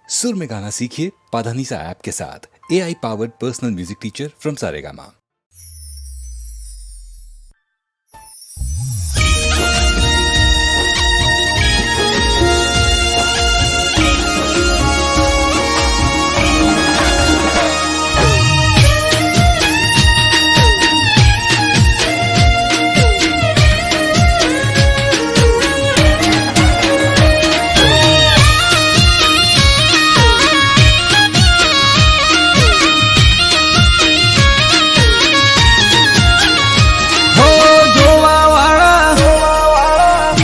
सुर में गाना सीखिए पाधानीसा ऐप के साथ। AI powered personal music teacher from Saregama.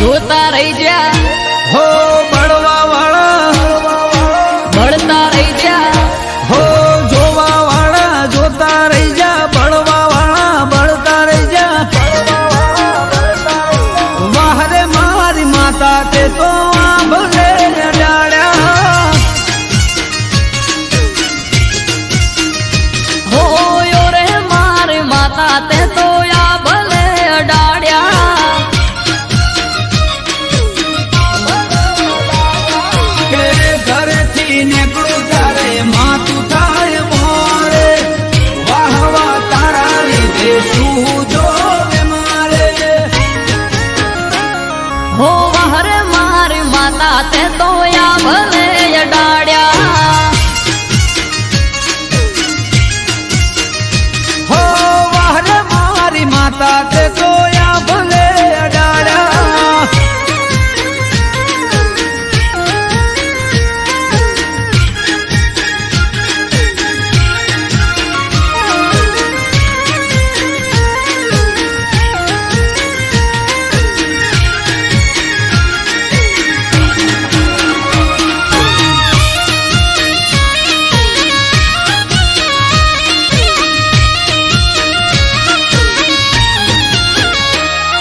જોતા રહી જા હો બળવા વાળા બળતા રહી જા હો જોવા વાળા જોતા રહી જા બળવા વાળા બળતા રહી જા વાહરે મારી માતા તે તો આંભલે ડાળ્યા હો યો રે મારી માતા તે તો આ ભલે અડાડ્યા કે ઘરેથી નીકળું તારે માતું થાય મોરે વાહ વાહ તારા લીધે શું જોવે મારે હો વહરે મારી માતા તે તો આ ભલે અડાડ્યા હો વાહરે મારી માતા તે જોયા ભલે અડાડ્યા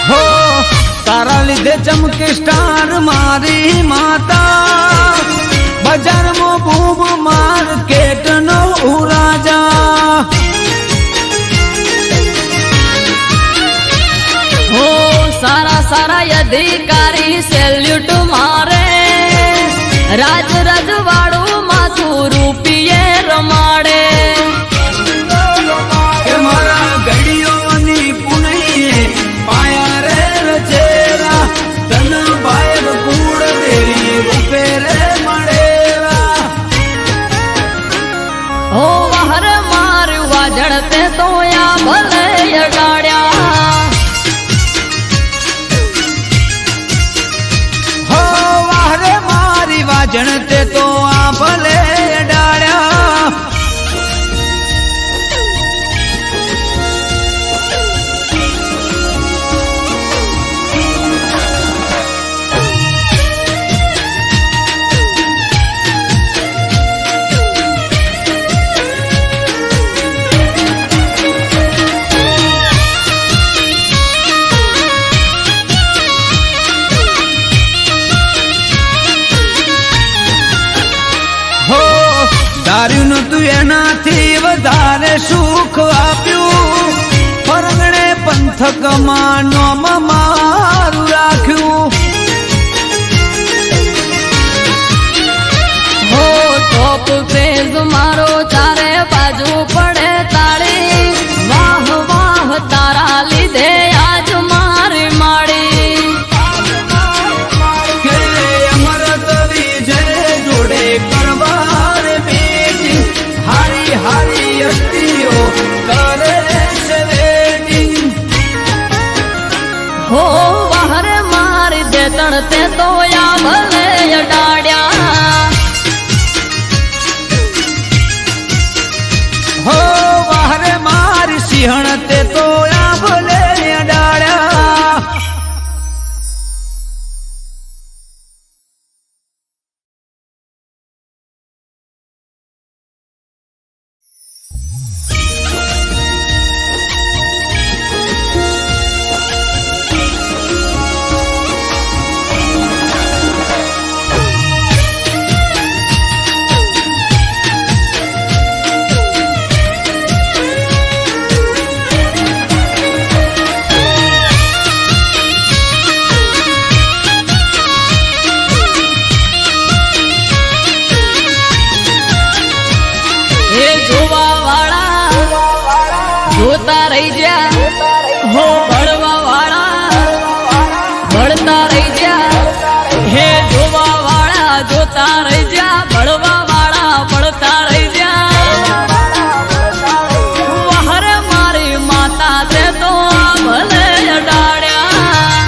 હો તારા લીધે ચમકે સ્ટાર મારી માતા બજારમાં બૂમ માર્કેટ નો રાજા હો સારા સારા અધિકારી સેલ્યુટ મારે રાજ રજવાડું માથું રૂપિયે રમાડે કે મારા ગડીઓની પુનૈયે પાયા રે રચેરા ધન બાયર કુળ દેવી રૂપે રે મળેરા હો વહર મારું વાજળ તે તો આ ભલે અડાડ્યા હો વાહરે મારી વાજણ તે તો આ ભલે ડાળ્યા હો ધાર્યું નતું એનાથી વધારે સુખ આપ્યું પરગણે પંથકમાં નોમ મારું રાખ્યું હો ટોપ ક્રેઝ મારો ચારે બાજુ પડે તાળી વાહ વાહ તારા લીધે આજ મારી માડી કે અમરત વિજય જોડે કરવાર બેટી હારી હારી અસ્તીઓ કરે છે વેટિંગ હો વહરે મારી દેતણ તે તો આ ભલે અડાડ્યા હો ગયા હો ભળવા વાળા ભળતા રહી ગયા હે જોવા વાળા જોતા રહી ગયા ભળવા વાળા ભળતા રહી ગયા વહરે મારી માતા તે તો ભલે અડાડ્યા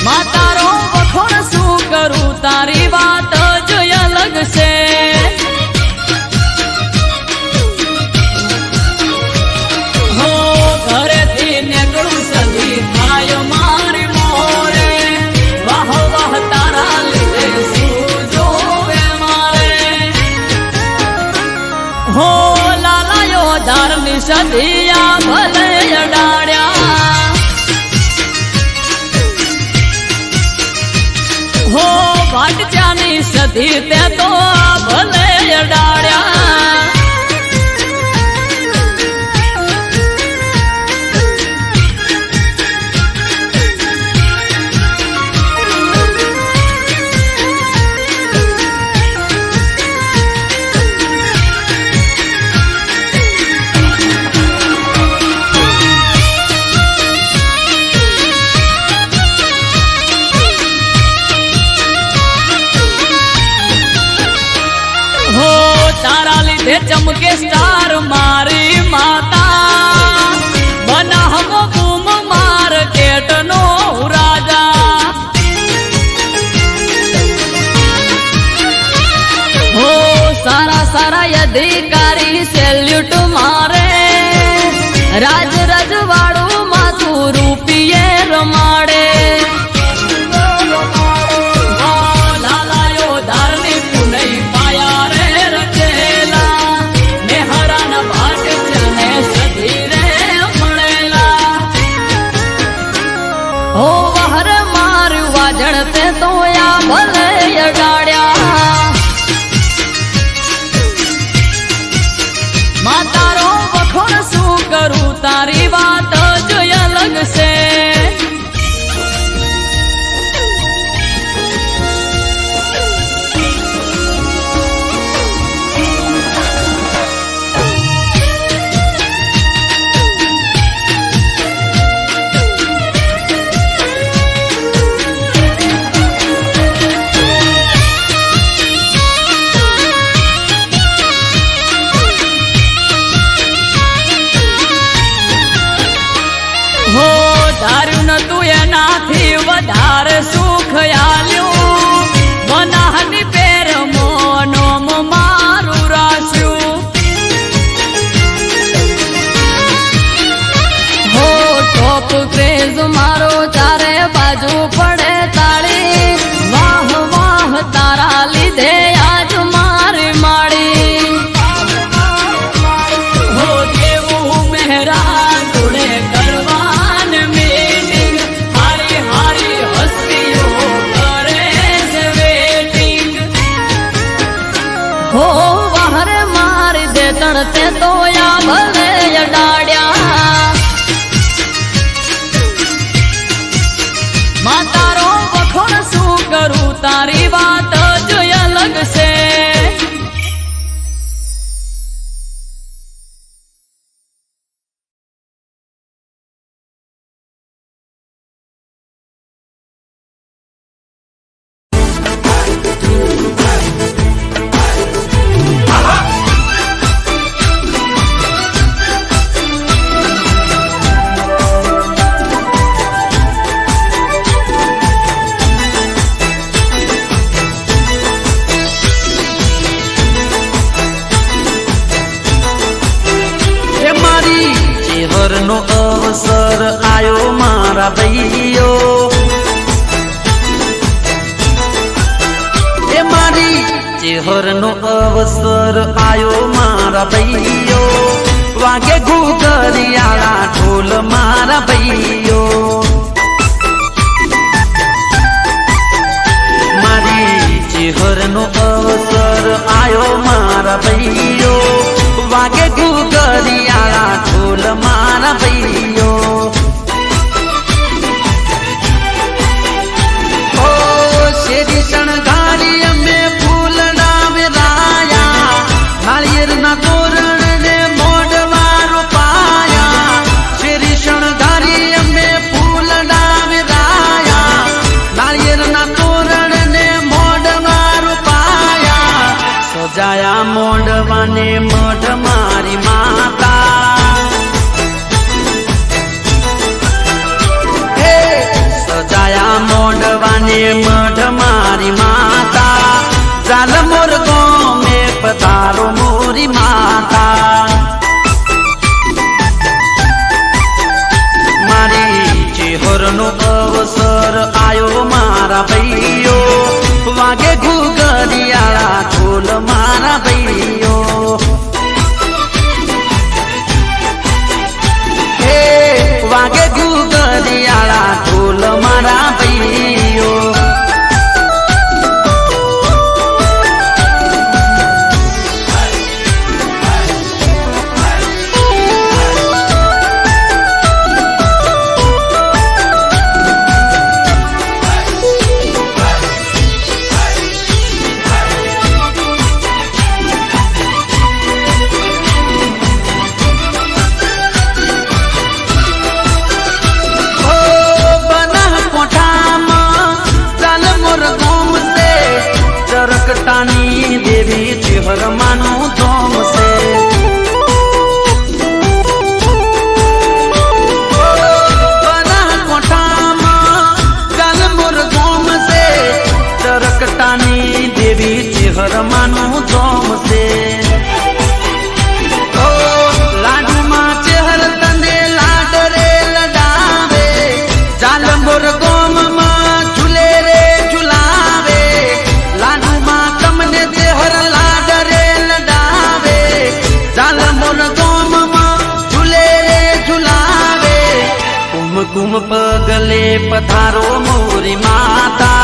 માતારો વખોણ શું કરું તારી વાત જ અલગ છે હો ઘરેથી નીકળું સદી થાય મારી મોરે વાહ વાહ તારા લીધે શું જોવે મારે હો લાલાયો ધારની સદિયા ભલે અડાડ્યા હો ભાટજાની સધી તે તો ભલે અડાડ્યા તારા લીધે ચમકે સ્ટાર મારી માતા બનાહમો બૂમ માર્કેટ નો રાજા હો સારા સારા અધિકારી સેલ્યુટ મારે રાજ રજવાડું માથું રૂપિયે રમાડે હો વહર મારું વાજણ તે તો યા ભલે અડાડ્યા માતારો વખોણ શું કરું તારી વાત જ અલગ છે હો ધાર્યું નતું એનાથી વધારે સુખ આલ્યું બનાહની પેર મોનોમ મારું રાસ્યું હો ટોપ ક્રેઝ મારો ચારે બાજુ પડે તાળી વાહ વાહ તારા લીધે આજ મારી માડી હો દેવું મહેરા જોડે કરવા હો વહરે મારી દે તણતે તો યા ભલે અડાડ્યા માતારો વખોણ શું કરું તારી વાત જ અલગ છે નો અવસર આયો મારા ભાઈઓ એ મારી ચેહરનો અવસર આયો મારા ભાઈઓ વાગે ઘૂઘરિયાળા ઢોલ મારા ભાઈઓ મારી ચેહરનો અવસર આયો મારા ભાઈઓ વાગે ઘૂઘરિયાળા ઢોલ મારા ભાઈઓ ઓ શેરી શણગારી અમે ફૂલડા વેરાયા નાળિયેરના તોરણ ને गोम से चरकटानी देवी चेहर मानो धोम से चरकटानी देवी चेहर मानो धोम से ओ लाडू माँ चेहर तने लाड रे लडावे जालमोर गोम माँ झूले रे झुलावे लाडू माँ तमने चेहर लाड रे लडावे जालमोर गोम माँ झूले रे झुलावे कुमकुम पगले पधारो मोरी माता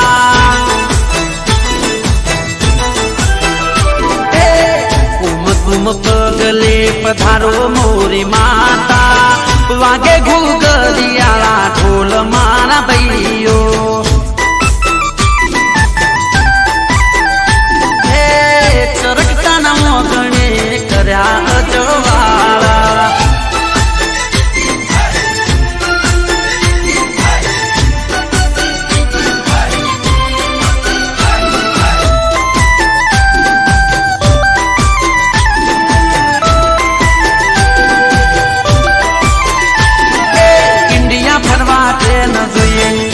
पगले पधारो मोरी माता वागे घुगरियाला ढोल मारा भैयो हे चरकता ना मोगणे कर्या अजवाळा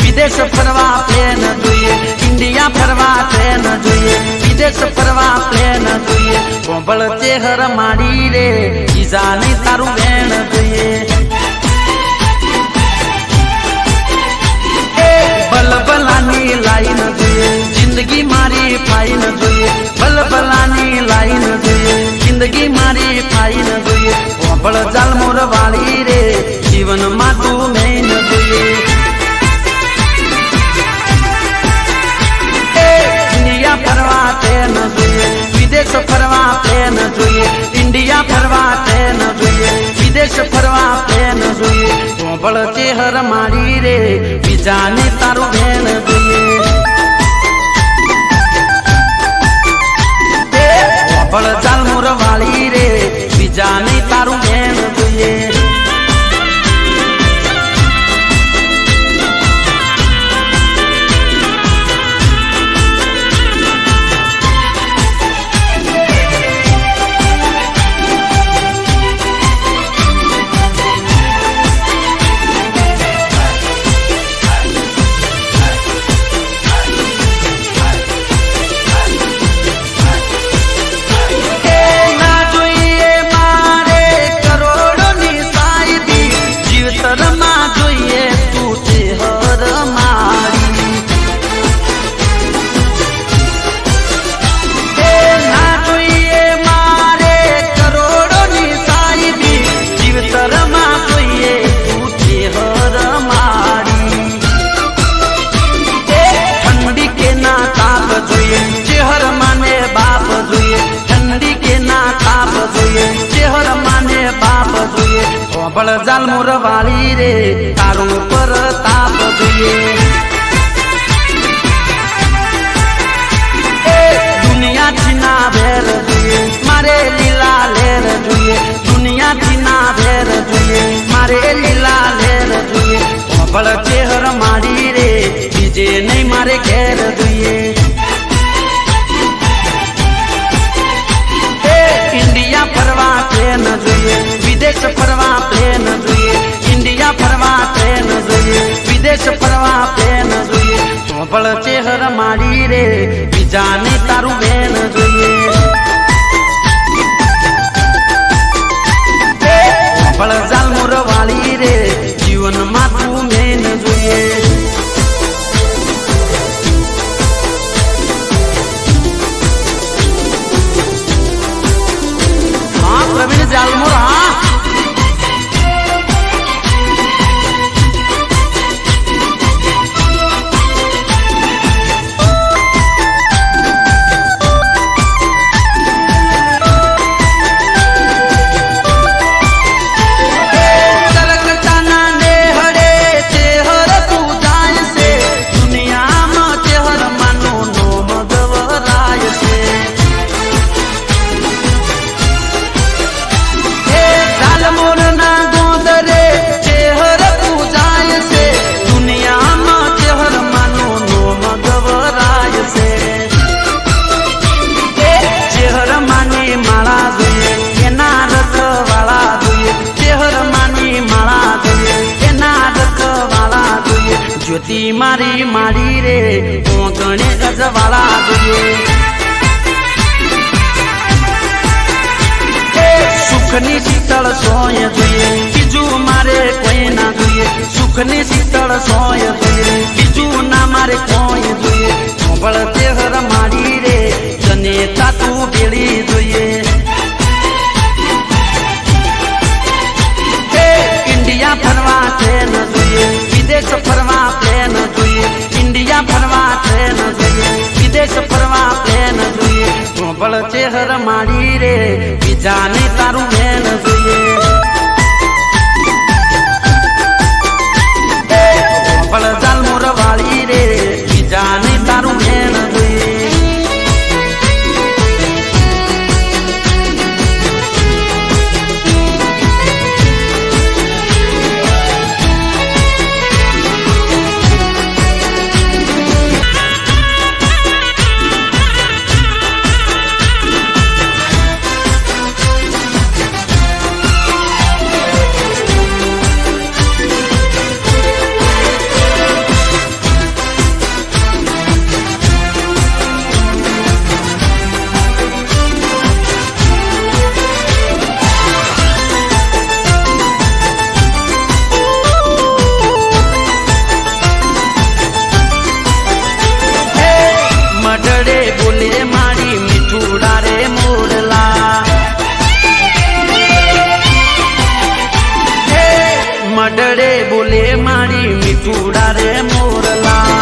विदेश फरवा प्लेन જોઈએ ઇન્ડિયા ફરવા ટ્રેન જોઈએ વિદેશ ફરવા પ્લેન જોઈએ કોબળ ચેહર માડી રે ઈજાની તારું વેણ જોઈએ બલબલાની લાઈન જોઈએ જિંદગી મારી ફાઈન જોઈએ બલબલાની લાઈન જોઈએ જિંદગી મારી ફાઈન જોઈએ કોબળ જાલમોર વાળી રે જીવનમાં તું મેન જોઈએ फरवा ट्रेन જોઈએ વિદેશ ફરવા પ્લેન જોઈએ ઇન્ડિયા ફરવા ટ્રેન જોઈએ વિદેશ ફરવા પ્લેન જોઈએ કોબળ ચેહર મારી રે બીજાને તારું વેણ જોઈએ કોબળ જાલમોર વાળી રે બીજાને તારું વેણ જોઈએ કોબળ જાલમોર વાળી રે તારું પર તાપ જોઈએ દુનિયા થી ના ભેર જોઈએ મારે લીલા લેર જોઈએ દુનિયા થી ના ભેર જોઈએ મારે લીલા લેર જોઈએ કોબળ ચેહર મારી રે બીજે નહીં મારે ઘેર જોઈએ ઇન્ડિયા ફરવા ટ્રેન જોઈએ વિદેશ ફરવા પ્લેન જોઈએ ઇન્ડિયા ફરવા ટ્રેન જોઈએ વિદેશ ફરવા પ્લેન જોઈએ કોબળ ચેહર મારી રે બીજાને તારું વેણ જોઈએ કોબળ જાલમોર વાળી રે જીવનમાં તું મેન જોઈએ प्रवीण जालमोर મારી માડી રે ઓગણે ગજવાળા જોઈએ સુખની શીતળ સોય જોઈએ બીજું મારે કોઈ ના જોઈએ સુખની શીતળ સોય જોઈએ બીજું ના મારે કોઈ જોઈએ ચોબળ તેહર માડી રે તને તાતું ભેળી જોઈએ ઇન્ડિયા ફરવા ટ્રેન જોઈએ વિદેશ ફરવા પ્લેન જોઈએ ઇન્ડિયા ફરવા ટ્રેન જોઈએ વિદેશ ફરવા પ્લેન જોઈએ ચોબળ ચેહર માડી રે બીજાને તારું બેન જોઈએ ચોબળ જાલ મોર વાળી રે બીજાને તારું બેન જોઈએ મડડે બોલે મારી મીઠુડા રે મોરલા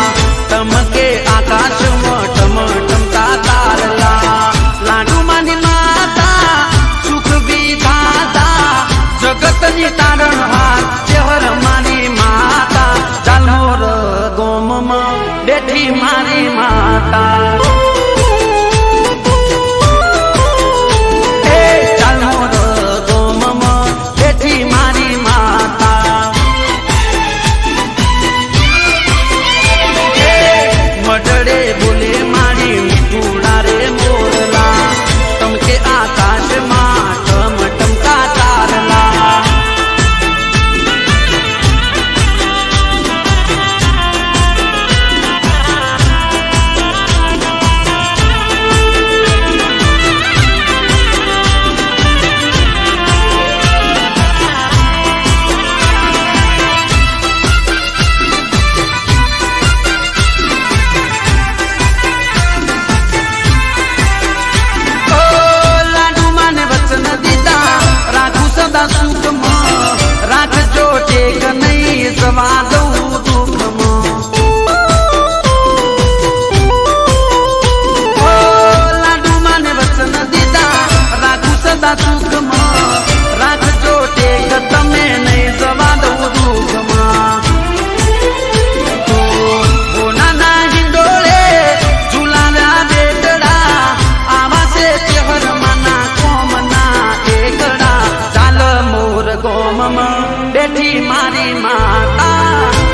તમકે આકાશમાં ટમટમતા તારલા લાડુ માની માતા સુખ વિધાતા જગતની તારણ હાર ચહેર મારી માતા ચાલ મોર ગોમમાં બેઠી મારી માતા ચાલ મોર ગોમમાં બેઠી મારી માતા મડડે બોલે મારી મીઠુડા રે મોરલા તમકે આકાશમાં ટમટમતા તારલા સુખમાં રાખજો ટેક નહીં જવા દઉં દુઃખમાં લાડુ માને વચન દીધા રાખું સદા સુખમાં રાખજો ટેક તમે નહીં જવા દઉં દુઃખમાં નાના હિંડોળે ઝુલાવ્યા બેટડા આવા છે ચહેર માના કોમના એકડા ચાલ મોર ગોમમાં બેઠી મારી માતા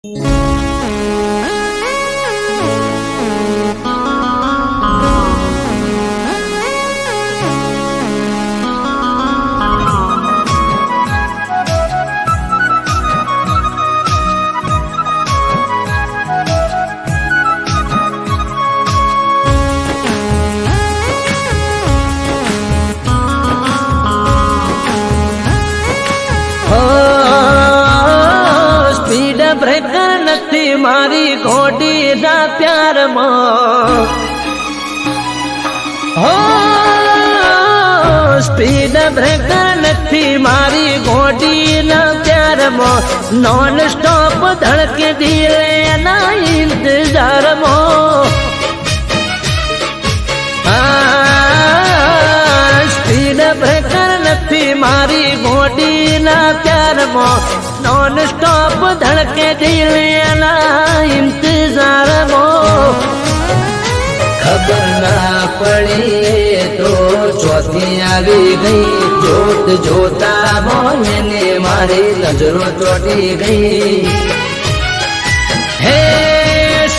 સ્પીડ બ્રેકર નથી મારી ઘોડીના પ્યારમાં. હો સ્પીડ બ્રેકર નથી મારી ઘોડીના પ્યારમાં. નોન સ્ટોપ ધડકે દિલ એના ઇંતજારમાં. સ્પીડ બ્રેકર નથી મારી ઘોડીના પ્યારમાં. નોન સ્ટોપ ધડકે દિલ એના ઇંતજારમાં. ખબર ના પડી તો ચોથી આવી ગઈ. જોત જોતા મોને મારી નજરો ચોટી ગઈ. હે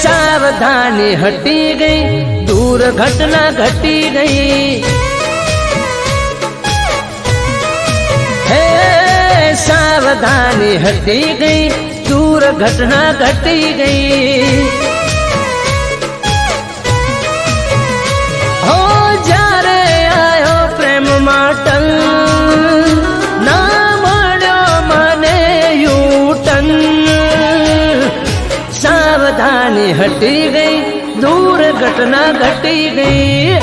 સાવધાની હટી ગઈ, દૂર ઘટના ઘટી ગઈ. હે સાવધાની હટી ગઈ, દૂર ઘટના ઘટી ગઈ. હો જ્યારે આયો પ્રેમ માટલ, ના મળ્યો મને યુટન. સાવધાની હટી ગઈ, દૂર ઘટના ઘટી ગઈ.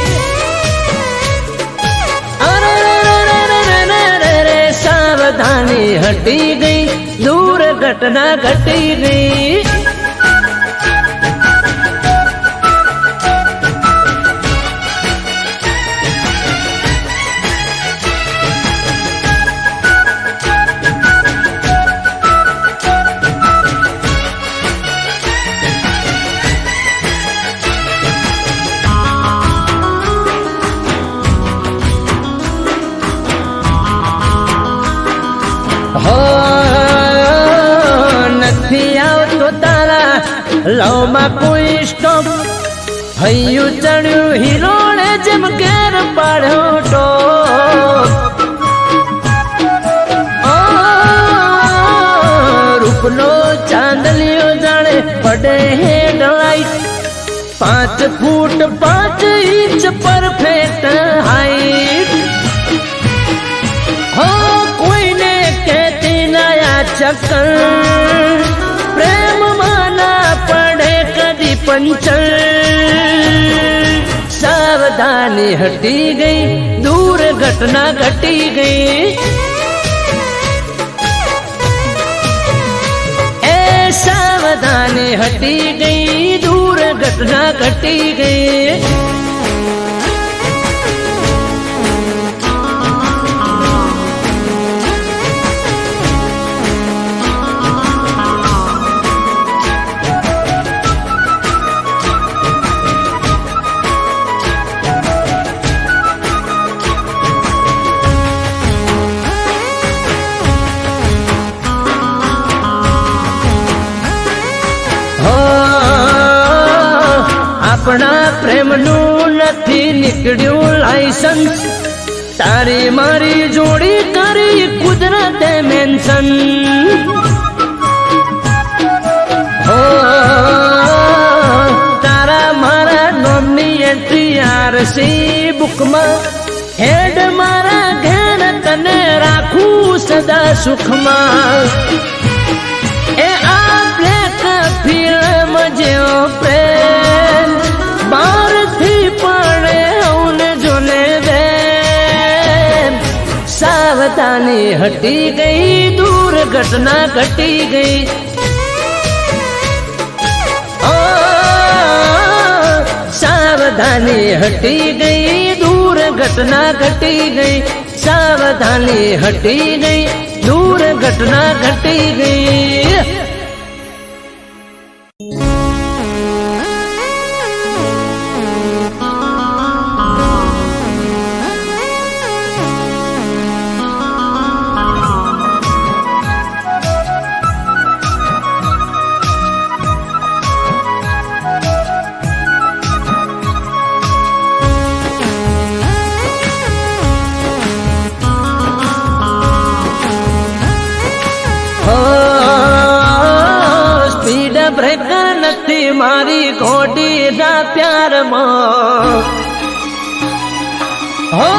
સાવધાની હટી ગઈ, દૂર ઘટના ઘટી ગઈ. નથી આવતો તારા લવમાં કોઈ સ્ટોપ. હૈયું ચડ્યું હિરોળે જેમ ઘેર પાડ્યો ટોપ. રૂપનો ચાંદલિયો જાણે પડે હેડલાઇટ. 5 ફૂટ 5 ઇંચ પરફેક્ટ હાઈટ. હો કોઈને કહેતી નયા ચક્કર, પ્રેમમાં ના પડે કદી પંચર. સાવધાની હટી ગઈ, દૂર ઘટના ઘટી ગઈ. એ સાવધાની હટી ગઈ, દૂર ઘટના ઘટી ગઈ. આપણા પ્રેમનું નથી નીકળ્યું લાયસન્સ. તારી મારી જોડી કરી કુદરતે મેન્શન. હો તારા મારા નામની એન્ટ્રી આરસી બુકમાં. હેડ મારા ઘેર તને રાખું સદા સુખમાં. એ આ બ્લેક ફિલ્મ જેવો પ્રેમ બહારથી પડે અવને જોને બેન. સાવધાની હટી ગઈ, દૂર ઘટના ઘટી ગઈ. સાવધાની હટી ગઈ, દૂર ઘટના ઘટી ગઈ. સાવધાની હટી ગઈ, દૂર ઘટના ઘટી ગઈ. બ્રેકર નથી મારી ઘોડીના પ્યારમાં હો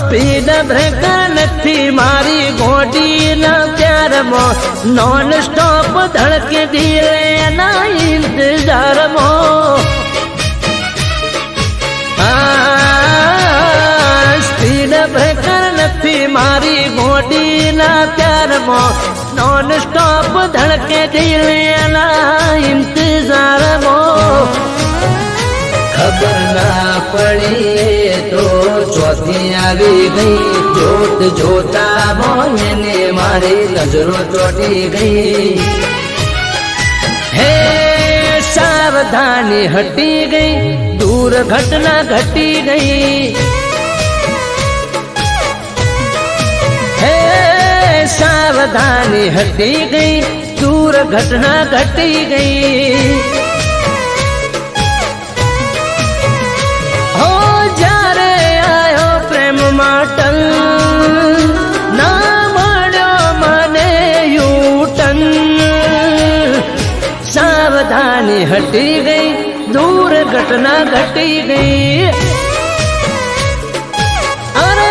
સ્પીડ બ્રેકર નથી મારી ઘોડીના પ્યારમાં નોન સ્ટોપ ધડકે દિલેના ઇંતજારમાં સ્પીડ બ્રેકર નથી મારી ઘોડીના પ્યારમાં નોન સ્ટોપ ધડકે દિલેના ઇંતજારમાં ખબર ના પડી તો ચોથી આવી ગઈ જોત જોતા મોને મારી નજરો ચોટી ગઈ હે સાવધાની હટી ગઈ દૂર ઘટના ઘટી ગઈ હે સાવધાની હટી ગઈ દૂર ઘટના ઘટી ગઈ હો જ્યારે આયો પ્રેમ માટલ ના મળ્યો મને યુટન સાવધાની હટી ગઈ દૂર ઘટના ઘટી ગઈ અરે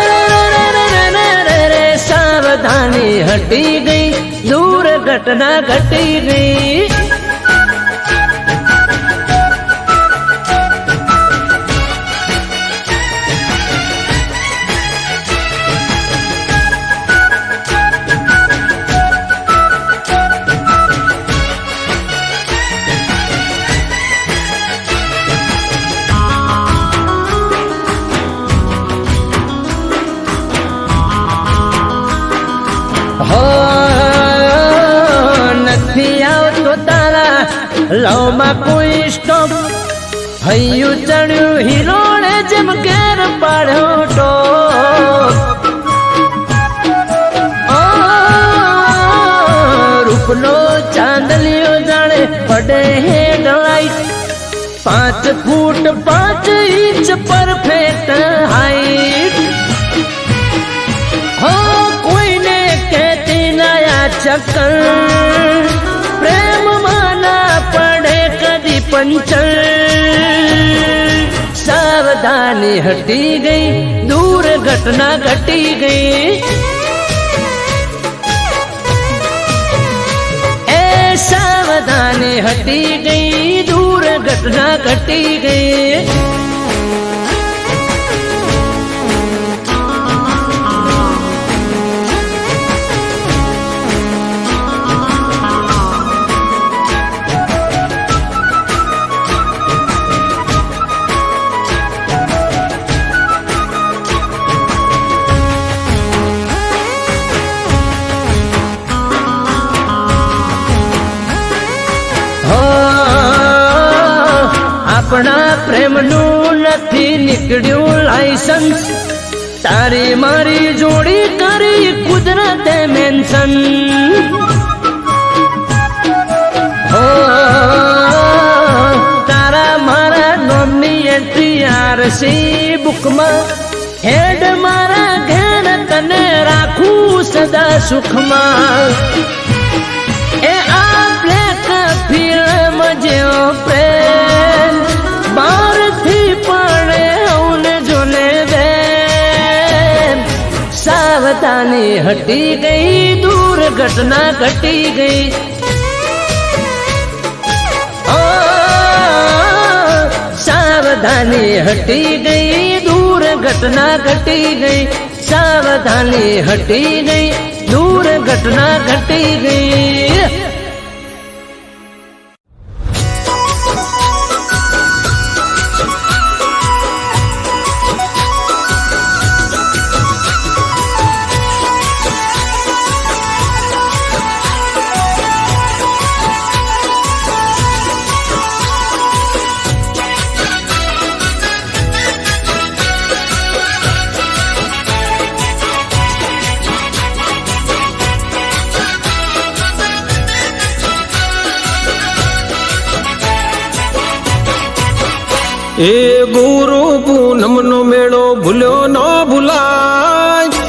સાવધાની હટી ગઈ દૂર ઘટના ઘટી ગઈ નથી આવતો તારા લવમાં કોઈ સ્ટોપ હૈયું ચડ્યું હિરોણે જેમ ઘેર પાડ્યો ટોપ રૂપનો ચાંદલિયો જાણે પડે હેડલાઇટ 5 ફૂટ 5 ઇંચ પરફેક્ટ હાઈટ હો કોઈને કહેતી નયા ચક્કર પ્રેમમાં ના પડે કદી પંચર સાવધાની હટી ગઈ દૂર ઘટના ઘટી ગઈ એ સાવધાની હટી ગઈ દૂર ઘટના ઘટી ગઈ આપણા પ્રેમનું નથી નીકળ્યું લાયસન્સ તારી મારી જોડી કરી કુદરતે મેન્શન હો તારા મારા નોમની એન્ટ્રી આરસી બુકમાં હેડ મારા ઘેર તને રાખું સદા સુખમાં એ આ બ્લેક ફિલ્મ જેવો પ્રેમ બારથી પડે ઉને જોને દે સાવધાની હટી ગઈ દૂર ઘટના ઘટી ગઈ સાવધાની હટી ગઈ દૂર ઘટના ઘટી ગઈ સાવધાની હટી ગઈ દૂર ઘટના ઘટી ગઈ એ ગુરુ પૂનમનો મેળો ભૂલ્યો ન ભૂલાય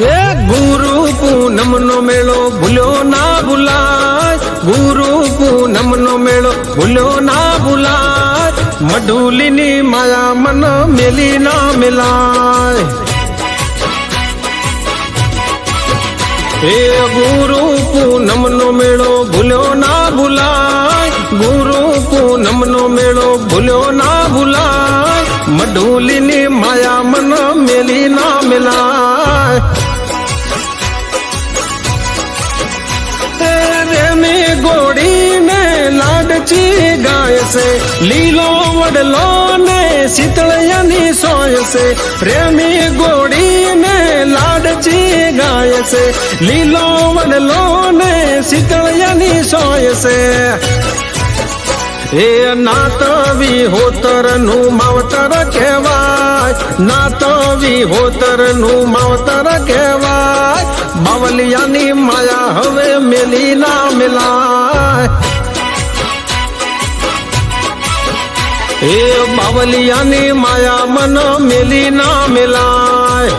એ ગુરુ પૂનમ પૂનમનો મેળો ભૂલ્યો ના ભૂલાય, ગુરુ પૂનમનો મેળો ભૂલ્યો ના ભૂલાય, મઢુલીની માયા મન મેલી ના મિલાય. એ ગુરુ પૂનમનો મેળો ભૂલ્યો ના ભૂલાય, ગુરુ પૂનમનો મેળો ભૂલ્યો ના ભૂલાય, મઢુલીની માયા મન મેલી ના મિલાય. રેમી ગોડીને લાડચી ગાય છે, લીલો વડલો ને શીતળિયાની સોય છે. રેમી ગોડીને લાડચી ગાય છે, લીલો વડલો ને શીતળિયાની સોય છે. એ નાતવી હોતર નું માવતર કહેવાય, નાતવી હોતર નું માવતર કહેવાય, બાવલિયાની માયા હવે મેલી ના મિલાય. એ બાવલિયાની માયા મન મેલી ના મિલાય.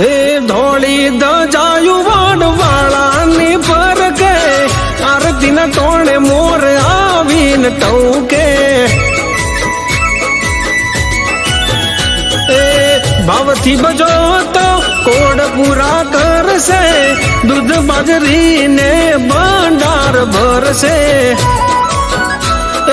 એ ધોળી દજાયું વાડવાળાની પર કે આરતીના ટોણે મોર આવીને ટૌકે. એ ભાવથી બજો તો કોડ પૂરા કરશે, દૂધ બાજરીને ભંડાર ભરશે.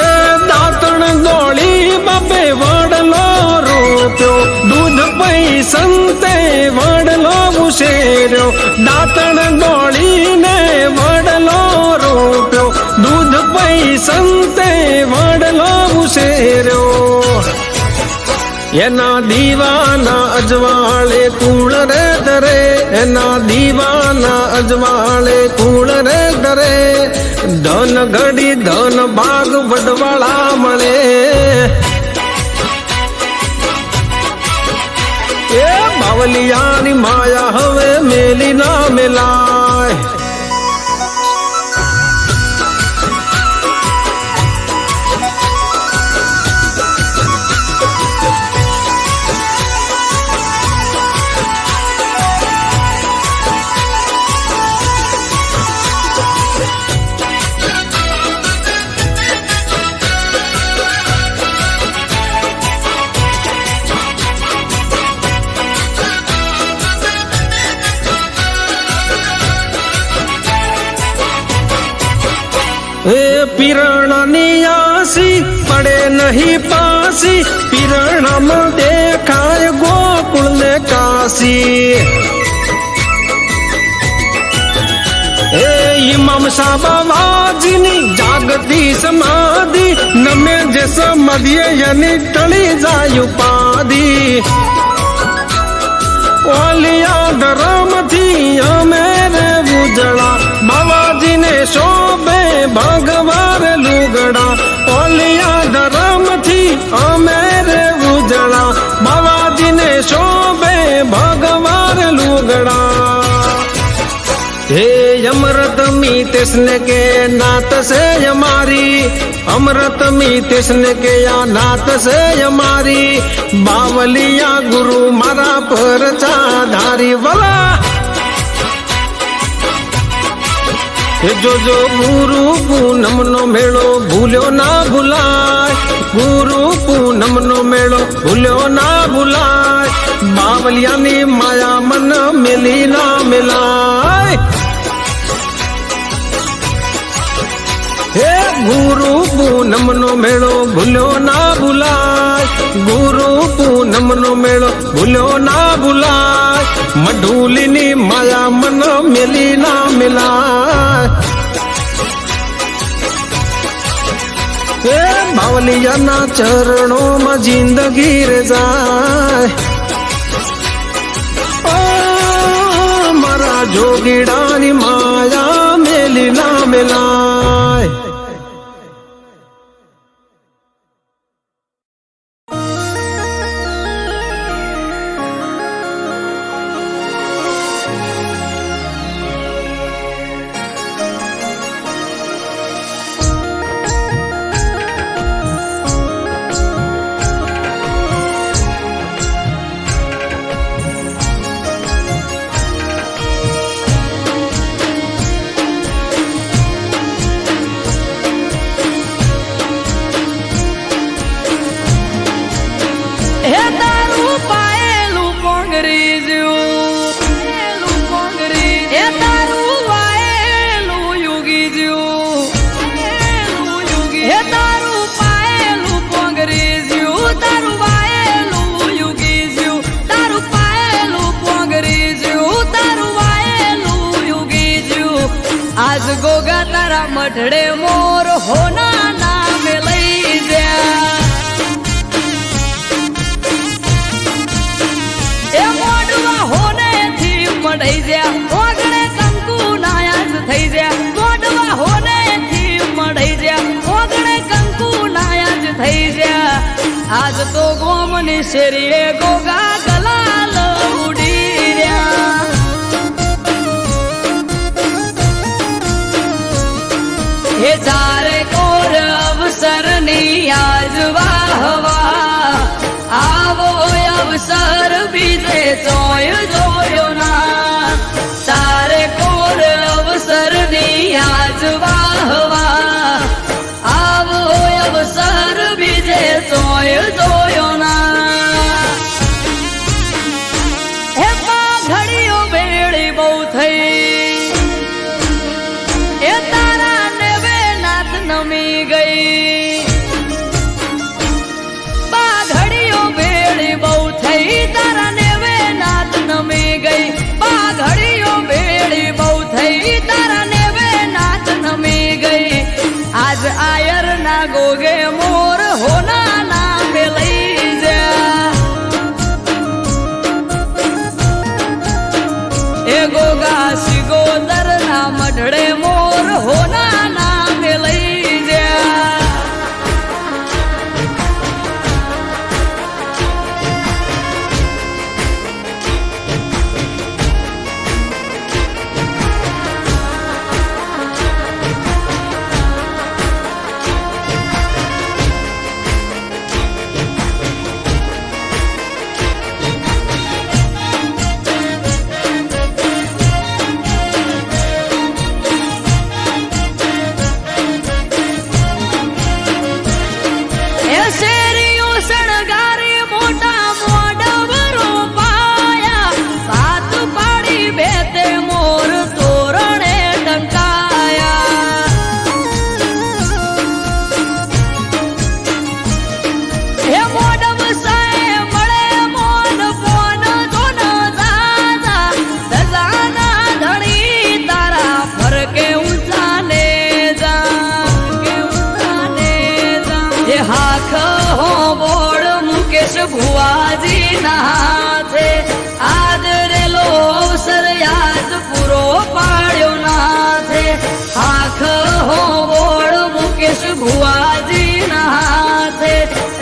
એ દાંતણ દોળી બાપે વડલો રોપ્યો, દૂધ પૈ સંતે વડલો ઉછેર્યો. દાંતણ દોળીને વડલો રોપ્યો, દૂધ પૈ સંતે વડલો ઉછેર્યો. એના દીવાના અજવાળે કુળ રે ધરે, એના દીવાના અજવાળે કુળ રે ધરે, ધન ઘડી ધન ભાગ વડવાળા મળે. એ બાવલિયાની માયા હવે મેલી ના મેલાય. એ પીરણાની આસી પડે નહીં પાસી, પીરણામાં દેખાય ગોકુળ ને કાશી. એ ઇમામ સાબાવાજીની જાગતી સમાધિ, નમે જે સમાધિએ એની ટળી જાય ઉપાધિ. ઓલિયા ધરમથી અમે રે ઉજળા, બાવાજીને શોભે ભગવાર લુગડા. ઓલિયા ધરમથી અમે રે ઉજળા, બાવાજીને શોભે ભગવાર લુગડા. હે અમૃત મી તેસને કે નાત સે અમારી, અમૃત મી તેસને કે આ નાત સે અમારી, બાવલિયા ગુરુ મારા પર ચાધારી વલા. હે જોજો ગુરુ પૂનમનો મેળો ભૂલ્યો ના ભૂલાય, ગુરુ પૂનમનો મેળો ભૂલ્યો ના ભૂલાય, બાવલિયાની માયા મન મેલી ના મિલાય. હે ગુરુ પૂનમનો મેળો ભૂલ્યો ના ભૂલાય, ગુરુ પૂનમનો મેળો ભૂલ્યો ના ભૂલાય, મઢુલીની માયા મન મેલી ના મિલાય. હે બાવલિયાના ચરણોમાં જિંદગી રે જાય. મારા જોગીડાની માયા મેલી ના મિલાય. આજ તો ગોમની શેરીએ ગોગા ગલાલ ઉડી રહ્યા હે ચારે કોર અવસરની આજ વાહવા આવો અવસર બીજે ચોય જોયો ના ચારે કોર અવસરની આજ વાહવા આવો અવસર બીજે ચોય જોયો ના હે ઘડીઓ બેડી બહુ થઈ એ તારા ને વેનાથ નમી ગઈ ઘડીઓ બેડી બહુ થઈ તારા ને વેનાથ નમી ગઈ ઘડીઓ બેડી બહુ થઈ તારા ને વેનાથ નમી ગઈ આજ આયર ના ગોગે મોર હોના નામે લઈ જા એ ગોગા સિગોદર ના મઢડે મોર હોના નામે લઈ જા ભુવાજી ના હાથે આદરેલો અવસર યાદ પૂરો પાડ્યો નાથે આખ હો બોળ મુકેશ ભુવાજી ના હાથે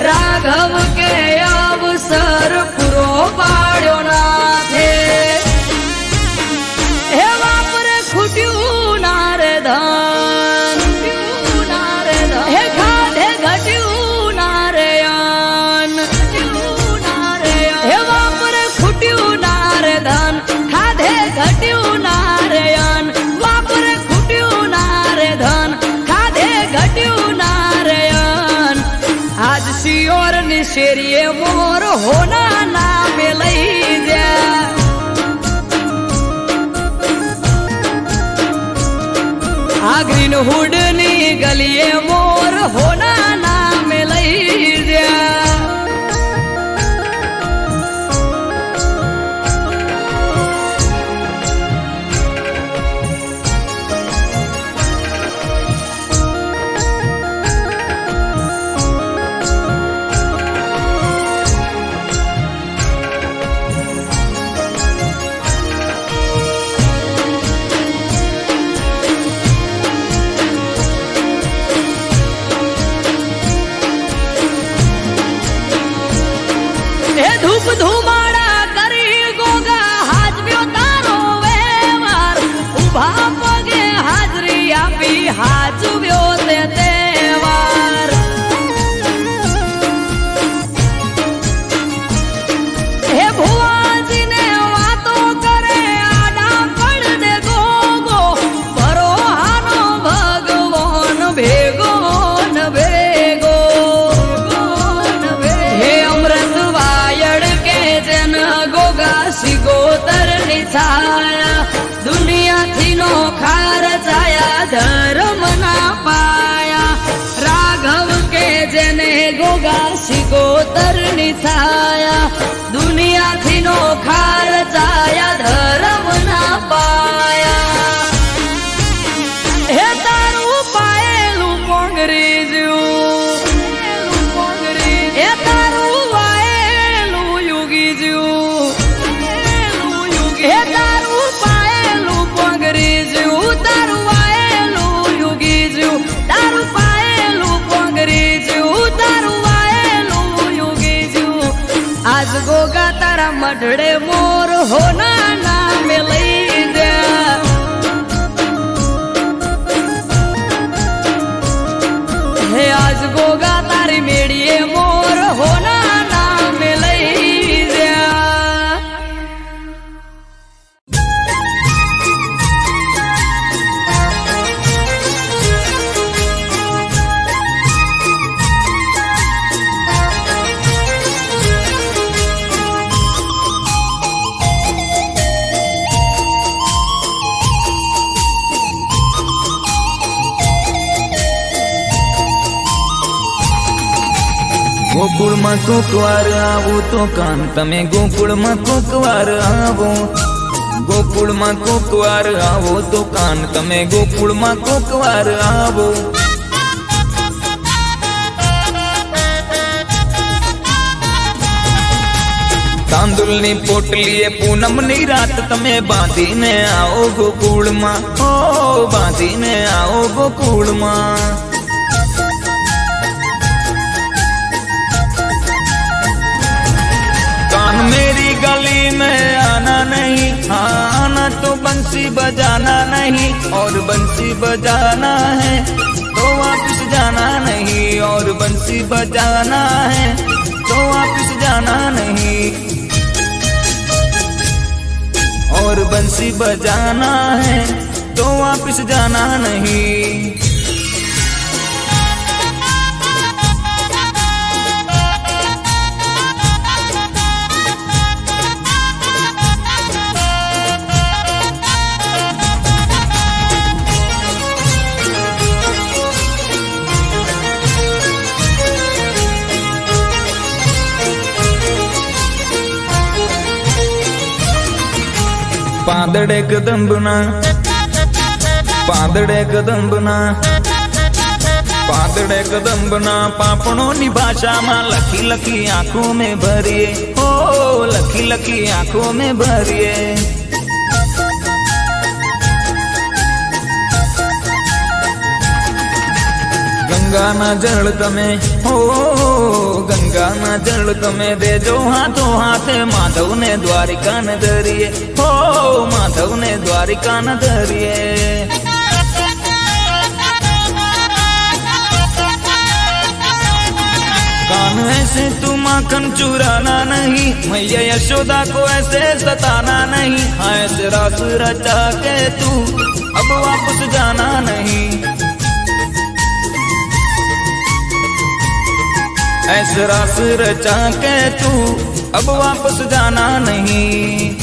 રાઘવ કે અવસર પૂરો પાડ્યો નાથે હે વાપરે ખૂટ્યું ના રે ધન હે ખાધે ઘટ્યું ના રે ધન ખાધે ઘટ્યું નારાયણ વાપરે ખૂટ્યું નારે ધન ખાધે ઘટ્યું નારાયણ આજ શિયોર ની શેરીએ મોર હોના નામે લઈ જા આ ગ્રીન હુડ ની ગલીએ મોર હોના નામે લઈ જા ધૂપ ધુમાડા કરી ગોગા હાજવ્યો તારો વેવાર ઉભા પગે હાજરી આપી હાજવ્યો તે તહેવાર હે ભુવાજી ને વાતો કરે આડા પડ દે ગોગો પરોહાનો ભગવાન ભેગો ન ભેગો હે અમૃત ગોગા સિગોતર ની છાયા દુનિયાથી નો ખાર છાયા ધર્મ ના પાયા રાઘવ કે જેને ગોગા સિગોતર ની છાયા દુનિયાથી નો ખાર છાયા ધર્મ ના પાયા હે તારું પાયેલું પોંગરી જ્યું હે તારું હે તારું પાયેલું પોંગરી જ્યું તારું વાયેલું યુગી જ્યું તારું પાયેલું પોંગરી જ્યું તારું વાયેલું गोगा तारा मढड़े मोर होना नाम लई दे हे आज गोगा तारी मेड़िए मोर होना नाम लई दे ગોકુળમાં કોકવાર આવો તો કાન તમે ગોકુળમાં કોકવાર આવો ગોકુળમાં કોકવાર આવો તો કાન તમે ગોકુળમાં કોકવાર આવો તાંદુલની પોટલીએ પૂનમની રાત તમે બાંધીને આવો ગોકુળમાં ઓ બાંધીને આવો ગોકુળમાં मेरी गली में आना नहीं, हाँ आना तो बंसी बजाना नहीं, और बंसी बजाना है तो वापस जाना नहीं, और बंसी बजाना है तो वापस जाना नहीं, और बंसी बजाना है तो वापस जाना नहीं। પાંદડે કદંબના પાંદડે કદંબના પાંદડે કદંબના પાપણોની ભાષામાં લખી લખી આંખોं में भरिए ओ लखी लखी आंखों में भरिए गंगाना जल तमे हो गंगाना जल तमे देजो हाथों हाथे माधव ने द्वारिका न धरिए हो माधव ने द्वारिका न धरिए कान ऐसे तू माखन चुराना नहीं, मैया यशोदा को ऐसे सताना नहीं, हाँ ऐसे रास रचा के तू अब वापस जाना नहीं, ऐसे रास रचा के तू अब वापस जाना नहीं।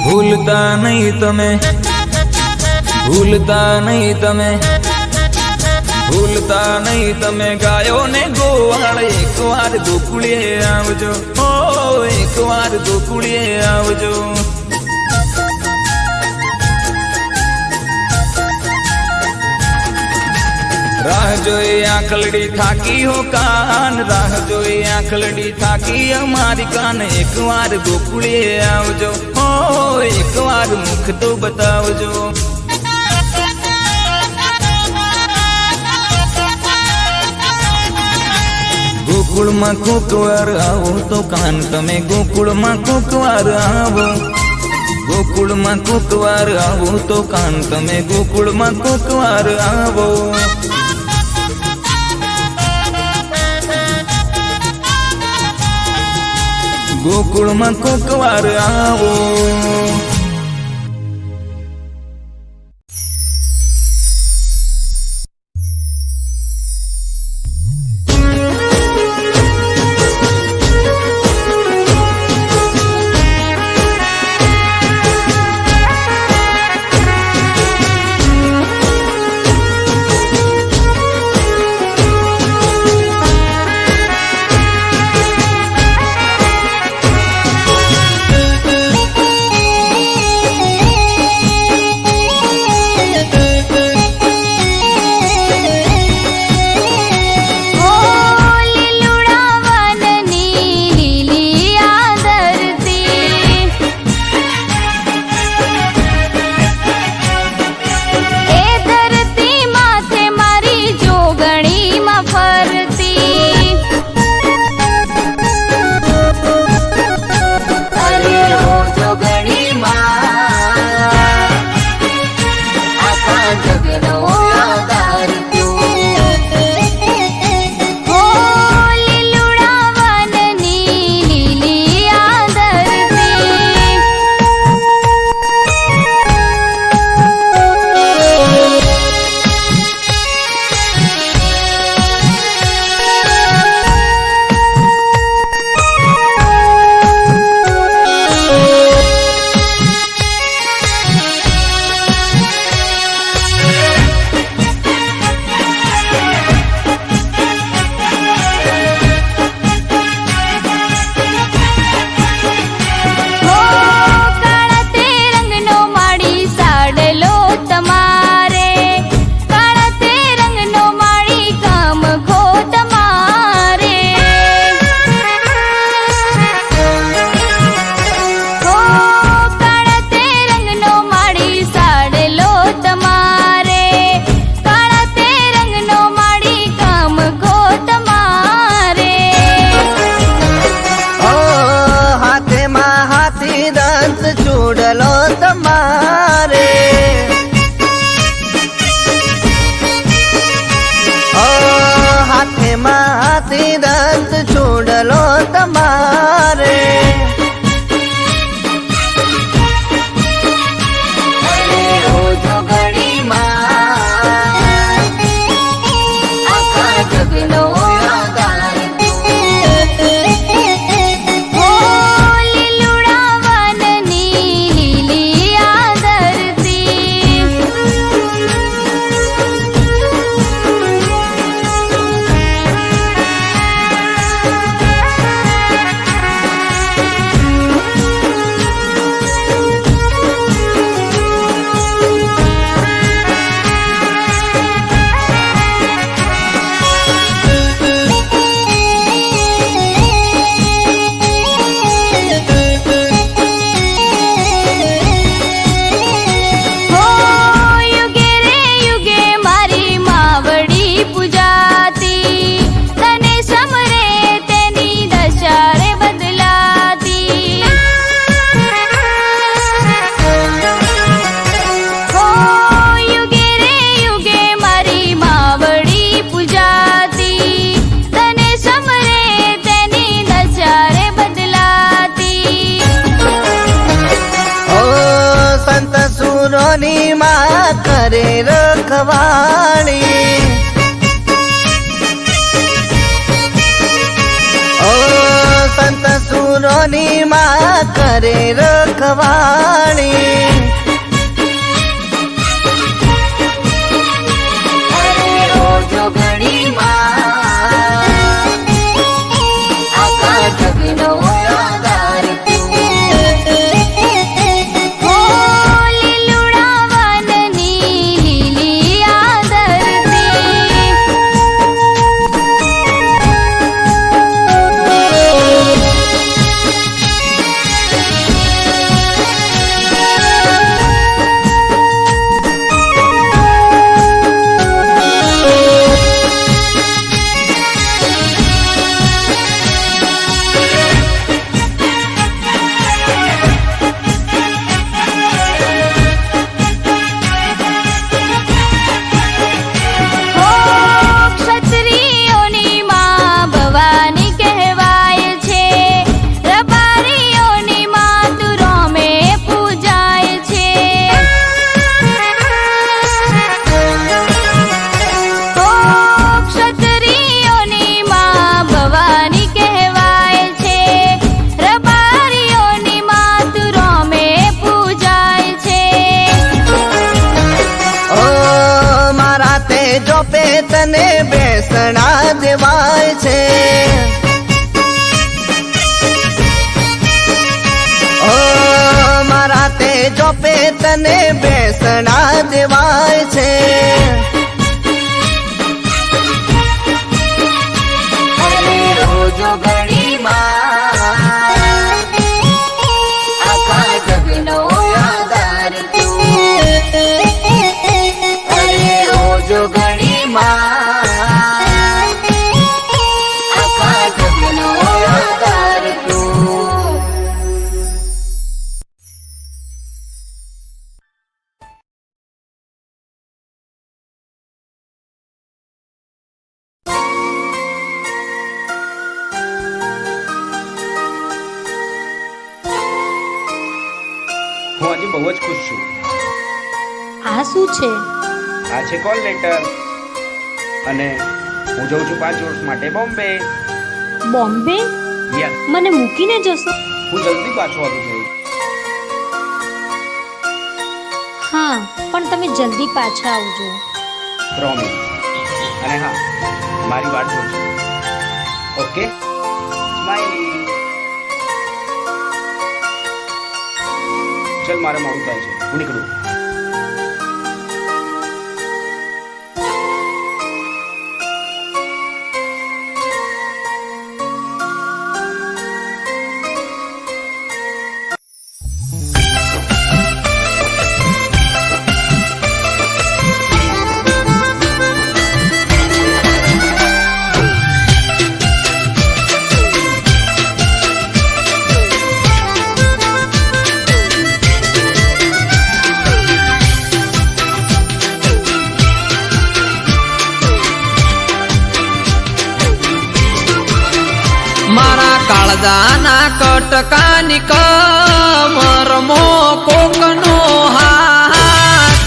भूलता नहीं तमे भूलता नहीं तमे भूलता नहीं तमे गायो ने गोवाळ एक वार गोकुळिए आवजो ओ एक वार गोकुळिए आवजो राह जोई आंखलड़ी थाकी हो कान राह जोई आंखलड़ी थाकी हमारी कान एक बार गोकुळिए आवजो हो एक बार मुख तो बतावजो गोकुळ में कोक वार आवो तो कान तमे गोकुळ में कोक वार आवो गोकुळ में कोक वार आवो तो कान तमे गोकुळ में कोक वार आवो गोकुळ में कोक वार आवो। ચૂડલો તમારે હાથેમાં તિરંત ચૂડલો તમારે કરે રખવાણી ઓ સંત સુરોની માં કરે રખવાણી તને બેસણા દેવાય છે ઓ મારા તે જોપે તને બેસણા દેવાય છે રોજો ઘડી માં આખા જગનો આધાર રોજો ઘડી હું આજે બહુ જ ખુશ છું. આ શું છે? આ છે કોલ લેટર અને હું જઉં છું 5 વર્ષ માટે બોમ્બે. બોમ્બે? યસ. મને મૂકીને જશો? હું જલ્દી પાછો આવી જઈશ. હા, પણ તમે જલ્દી પાછા આવજો. પ્રોમિસ. અને હા, મારી વાત જોજો. ઓકે? સ્માઈલી. ચલ મારે મોડું થાય છે, હું નીકળું. કટકાની કમર મો કોકનો હાથ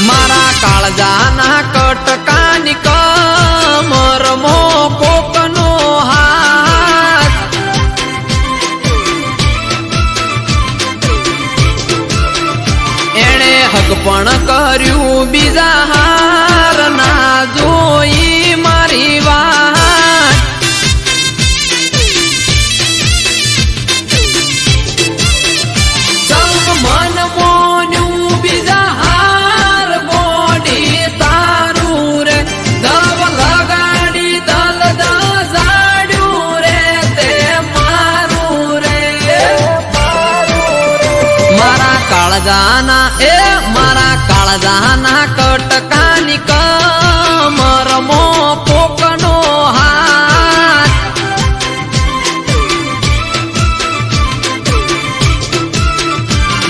મારા કાળજાના કટકાની કમર મો કોકનો હાથ એણે હક પણ કર્યું બીજા હાર ના જોઈ મારી વાત સૌ મન મોન્યું બીજા હાર બોડી તારું રે દવ લગાડી દલ જાડ્યું રે તે મારું રે મારા કાળજાના મારા કાળજાના કટકાની કમર મો પોકનો હાથ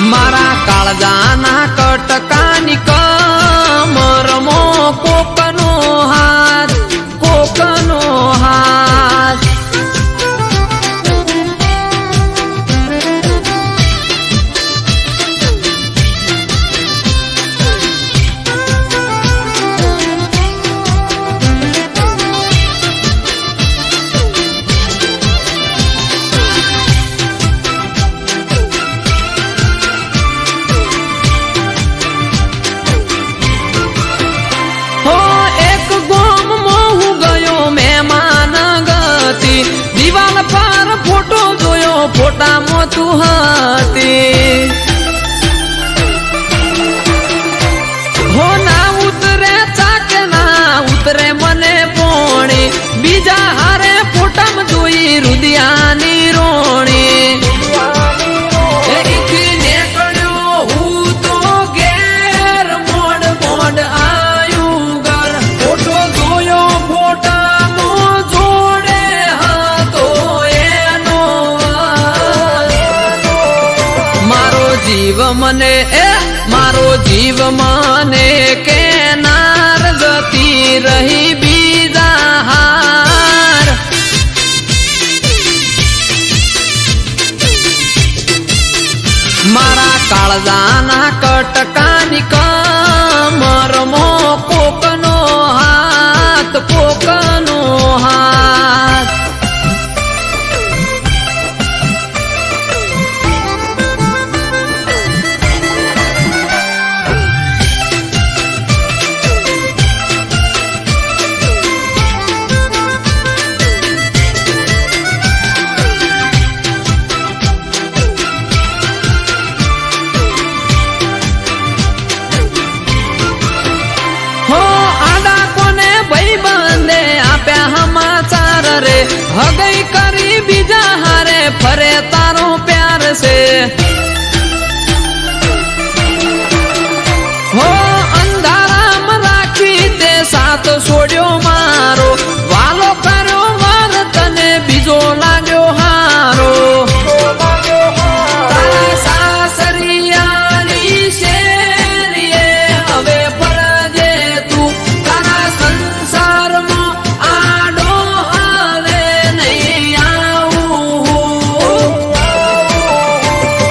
મારા કાળજાના કટકાની કમર મો કોકનો હાથ કોકનો હાથ ફોટામાં તું હતી હો ના ઉતરે ચાકે ના ઉતરે મને પોણી બીજા હારે ફોટામાં જોઈ રુદિયાની રોણી એથી નીકળ્યો હું તો ઘેર મોડ મોડ આયું ઘર ફોટો જોયો ફોટાનો જોડે હતો એનો મારો જીવ મને કેનાર જતી રહી બીજા હાર મારા કાળજાના કટકાની કમર મો કોકનો હાથ કોકનો હાથ હગઈ કરી બીજા હારે ફરે તારો પ્યાર છે હો અંધારામાં રાખી તે સાથ છોડ્યો મારો વાલો કર્યો વાર તને બીજો લાગ્યો હારો તારા સાસરિયાની શેરીએ હવે ફરજે તું તારા સંસારમાં આડો હવે નહીં આવું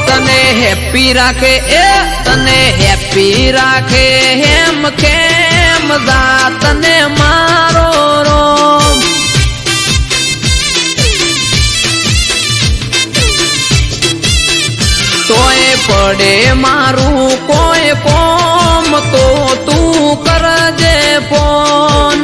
તને હેપી રાખે તને હેપી રાખે હેમ કેમ જા તને મારો રોમ તોય પડે મારું કોઈ પોમ તો તું કરજે ફોન